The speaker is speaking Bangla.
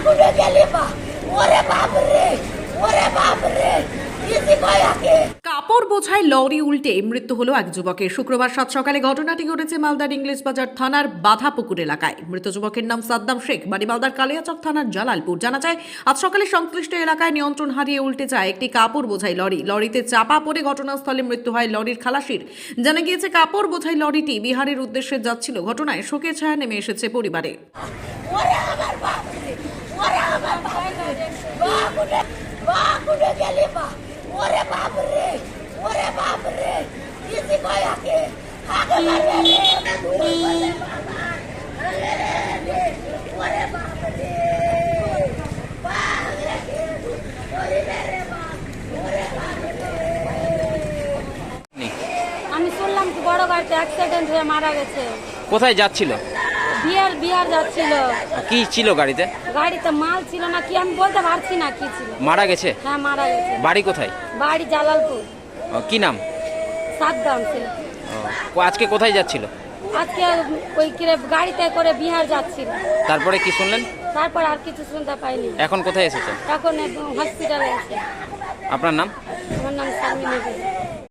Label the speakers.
Speaker 1: আগুনে গেলে বা ওরে বাপ রে, ওরে বাপ রে, ইসি কয়াকে
Speaker 2: কাপড় বোঝাই লরি উল্টে মৃত্যু হলো এক যুবকের। শুক্রবার সাত সকালে ঘটনাটি ঘটেছে মালদার ইংলিশ বাজার থানার বাধাপুকুর এলাকায়। মৃত যুবকের নাম সাদ্দাম শেখ, বাড়ি মালদার কালিয়াচক থানার জালালপুর। জানা যায়, আজ সকালে সংশ্লিষ্ট এলাকায় নিয়ন্ত্রণ হারিয়ে উল্টে যায় একটি কাপড় বোঝাই লরি। লরিতে চাপা পড়ে ঘটনাস্থলে মৃত্যু হয় লরির খালাসির। জানা গিয়েছে, কাপড় বোঝাই লরিটি বিহারের উদ্দেশ্যে যাচ্ছিল। ঘটনায় শোকের ছায়া নেমে এসেছে পরিবারে।
Speaker 1: ওরে আমার বাপ রে, ওরে আমার বাপ রে, আগুনে গেলে বা ওরে বাপ রে, ওরে বাপ রে, ইসি কয়াকে আগে মারবে রে, ওরে বাবা, ওরে বাপ রে, বাপ রে, ওরে রে বাপ, ওরে বাপ রে।
Speaker 3: আমি শুনলাম কি বড় গাড়িতে অ্যাক্সিডেন্ট হয়ে মারা গেছে।
Speaker 4: কোথায় যাচ্ছিল?
Speaker 3: বিহার যাচ্ছিল।
Speaker 4: কি ছিল গাড়িতে?
Speaker 3: গাড়িতে মাল ছিল না কি আমি বলতে পারছি না কি ছিল।
Speaker 4: মারা গেছে?
Speaker 3: হ্যাঁ মারা গেছে।
Speaker 4: বাড়ি কোথায়?
Speaker 3: বাড়ি জালালপুর।
Speaker 4: কি নাম?
Speaker 3: সাদ্দাম ছিল।
Speaker 4: আজকে কোথায় যাচ্ছিল?
Speaker 3: আজকে ওই গাড়িতে করে বিহার যাচ্ছিল।
Speaker 4: তারপরে কি শুনলেন?
Speaker 3: তারপর আর কিছু শুনতে পাইনি।
Speaker 4: এখন কোথায় এসেছেন?
Speaker 3: এখন হসপিটালে আছে।
Speaker 4: আপনার নাম?
Speaker 3: আমার নাম শারমিন।